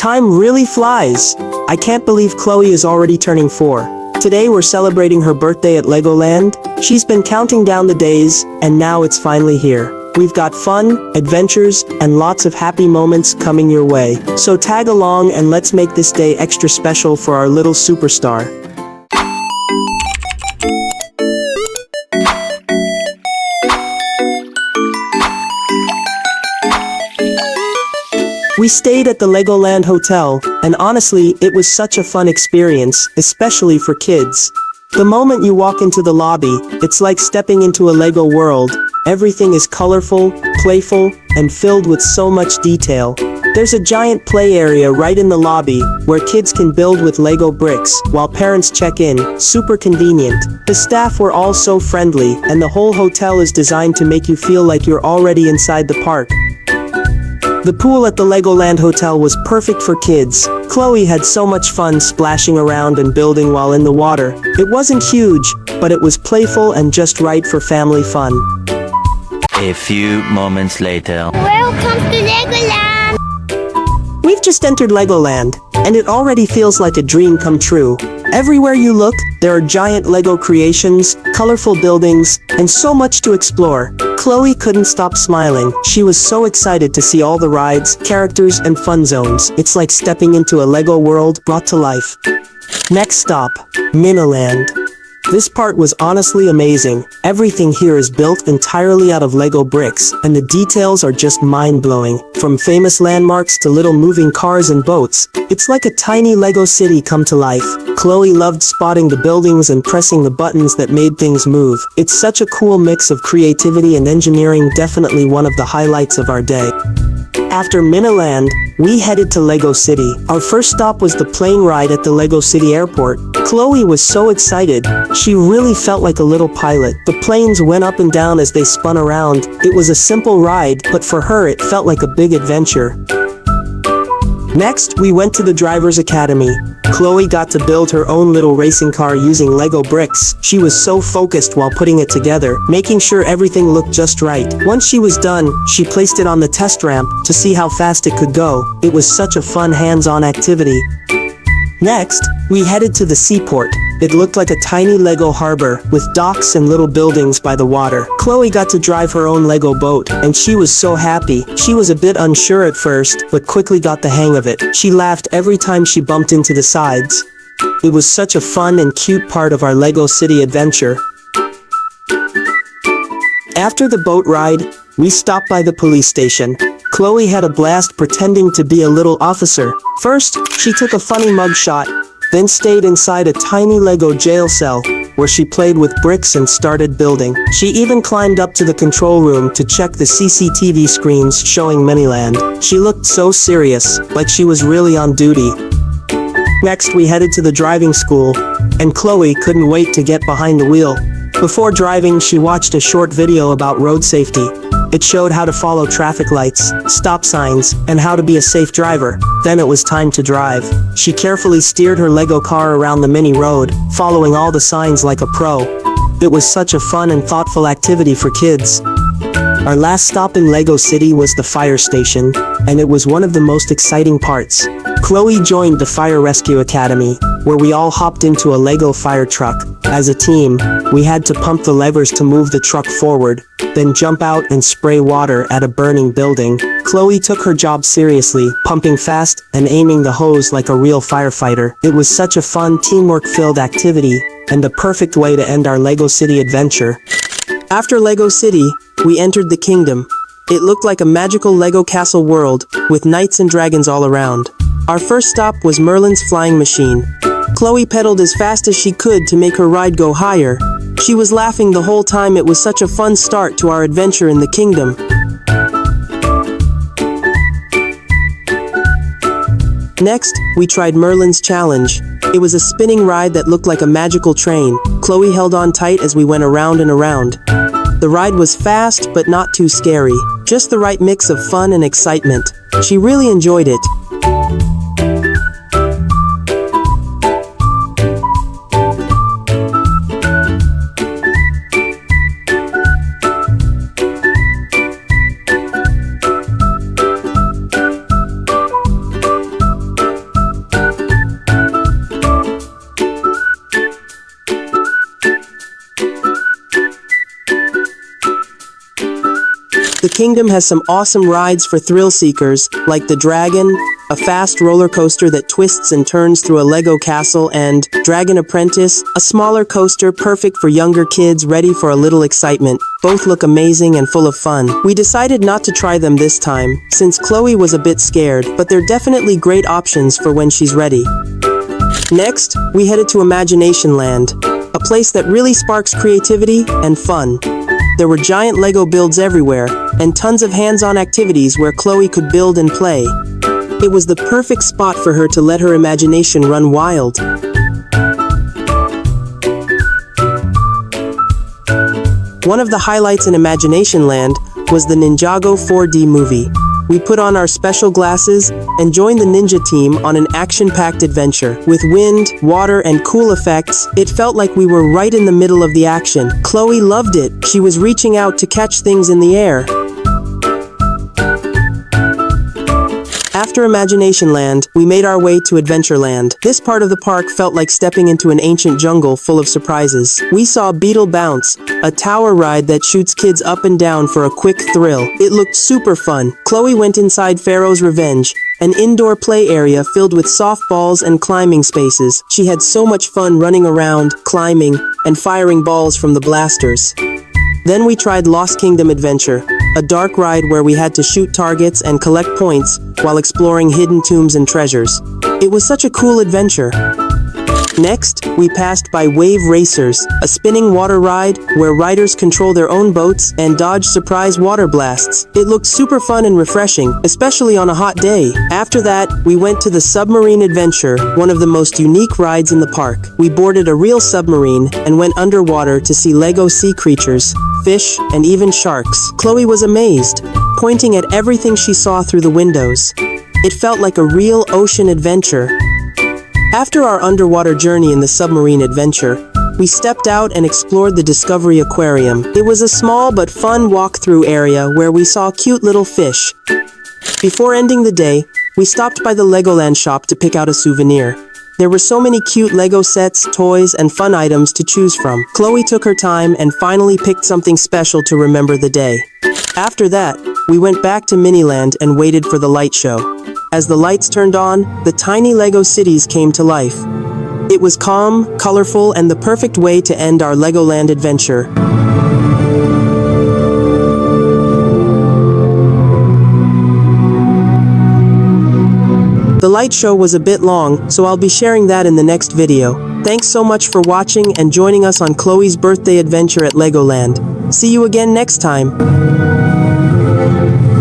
Time really flies. I can't believe Khloe is already turning 4. Today we're celebrating her birthday at Legoland. She's been counting down the days, and now it's finally here. We've got fun, adventures, and lots of happy moments coming your way. So tag along and let's make this day extra special for our little superstar. We stayed at the Legoland Hotel, and honestly, it was such a fun experience, especially for kids. The moment you walk into the lobby, it's like stepping into a Lego world. Everything is colorful, playful, and filled with so much detail. There's a giant play area right in the lobby, where kids can build with Lego bricks, while parents check in. Super convenient. The staff were all so friendly, and the whole hotel is designed to make you feel like you're already inside the park. The pool at the Legoland Hotel was perfect for kids. Khloe had so much fun splashing around and building while in the water. It wasn't huge, but it was playful and just right for family fun. A few moments later. Welcome to Legoland! We've just entered Legoland, and it already feels like a dream come true. Everywhere you look, there are giant Lego creations, colorful buildings, and so much to explore. Khloe couldn't stop smiling. She was so excited to see all the rides, characters, and fun zones. It's like stepping into a Lego world brought to life. Next stop, Miniland. This part was honestly amazing. Everything here is built entirely out of Lego bricks, and the details are just mind-blowing. From famous landmarks to little moving cars and boats, it's like a tiny Lego city come to life. Khloe loved spotting the buildings and pressing the buttons that made things move. It's such a cool mix of creativity and engineering, definitely one of the highlights of our day. After Miniland, we headed to Lego City. Our first stop was the plane ride at the Lego City airport. Khloe was so excited. She really felt like a little pilot. The planes went up and down as they spun around. It was a simple ride, but for her it felt like a big adventure. Next, we went to the Driver's Academy. Khloe got to build her own little racing car using Lego bricks. She was so focused while putting it together, making sure everything looked just right. Once she was done, she placed it on the test ramp to see how fast it could go. It was such a fun hands-on activity. Next, we headed to the seaport. It looked like a tiny Lego harbor, with docks and little buildings by the water. Khloe got to drive her own Lego boat, and she was so happy. She was a bit unsure at first, but quickly got the hang of it. She laughed every time she bumped into the sides. It was such a fun and cute part of our Lego City adventure. After the boat ride, we stopped by the police station. Khloe had a blast pretending to be a little officer. First, she took a funny mugshot, then stayed inside a tiny Lego jail cell, where she played with bricks and started building. She even climbed up to the control room to check the CCTV screens showing Miniland. She looked so serious, like she was really on duty. Next, we headed to the driving school, and Khloe couldn't wait to get behind the wheel. Before driving, she watched a short video about road safety. It showed how to follow traffic lights, stop signs, and how to be a safe driver. Then it was time to drive. She carefully steered her Lego car around the mini road, following all the signs like a pro. It was such a fun and thoughtful activity for kids. Our last stop in Lego City was the fire station, and it was one of the most exciting parts. Khloe joined the Fire Rescue Academy, where we all hopped into a Lego fire truck. As a team, we had to pump the levers to move the truck forward, then jump out and spray water at a burning building. Khloe took her job seriously, pumping fast and aiming the hose like a real firefighter. It was such a fun, teamwork-filled activity, and the perfect way to end our Lego City adventure. After Lego City, we entered the kingdom. It looked like a magical Lego castle world, with knights and dragons all around. Our first stop was Merlin's flying machine. Khloe pedaled as fast as she could to make her ride go higher. She was laughing the whole time. It was such a fun start to our adventure in the kingdom. Next, we tried Merlin's challenge. It was a spinning ride that looked like a magical train. Khloe held on tight as we went around and around. The ride was fast, but not too scary. Just the right mix of fun and excitement. She really enjoyed it. The kingdom has some awesome rides for thrill seekers, like the Dragon, a fast roller coaster that twists and turns through a Lego castle, and Dragon Apprentice, a smaller coaster perfect for younger kids ready for a little excitement. Both look amazing and full of fun. We decided not to try them this time, since Khloe was a bit scared, but they're definitely great options for when she's ready. Next, we headed to Imagination Land, a place that really sparks creativity and fun. There were giant Lego builds everywhere, and tons of hands-on activities where Khloe could build and play. It was the perfect spot for her to let her imagination run wild. One of the highlights in Imagination Land was the Ninjago 4D movie. We put on our special glasses and joined the ninja team on an action-packed adventure. With wind, water, and cool effects, it felt like we were right in the middle of the action. Khloe loved it. She was reaching out to catch things in the air. After Imagination Land, we made our way to Adventureland. This part of the park felt like stepping into an ancient jungle full of surprises. We saw Beetle Bounce, a tower ride that shoots kids up and down for a quick thrill. It looked super fun. Khloe went inside Pharaoh's Revenge, an indoor play area filled with softballs and climbing spaces. She had so much fun running around, climbing, and firing balls from the blasters. Then we tried Lost Kingdom Adventure, a dark ride where we had to shoot targets and collect points while exploring hidden tombs and treasures. It was such a cool adventure. Next, we passed by Wave Racers, a spinning water ride where riders control their own boats and dodge surprise water blasts. It looked super fun and refreshing, especially on a hot day. After that, we went to the Submarine Adventure, one of the most unique rides in the park. We boarded a real submarine and went underwater to see Lego sea creatures, fish, and even sharks. Khloe was amazed, pointing at everything she saw through the windows. It felt like a real ocean adventure. After our underwater journey in the Submarine Adventure, we stepped out and explored the Discovery Aquarium. It was a small but fun walk-through area where we saw cute little fish. Before ending the day, we stopped by the Legoland shop to pick out a souvenir. There were so many cute Lego sets, toys, and fun items to choose from. Khloe took her time and finally picked something special to remember the day. After that, we went back to Miniland and waited for the light show. As the lights turned on, the tiny Lego cities came to life. It was calm, colorful, and the perfect way to end our Legoland adventure. The light show was a bit long, so I'll be sharing that in the next video. Thanks so much for watching and joining us on Khloe's birthday adventure at Legoland. See you again next time.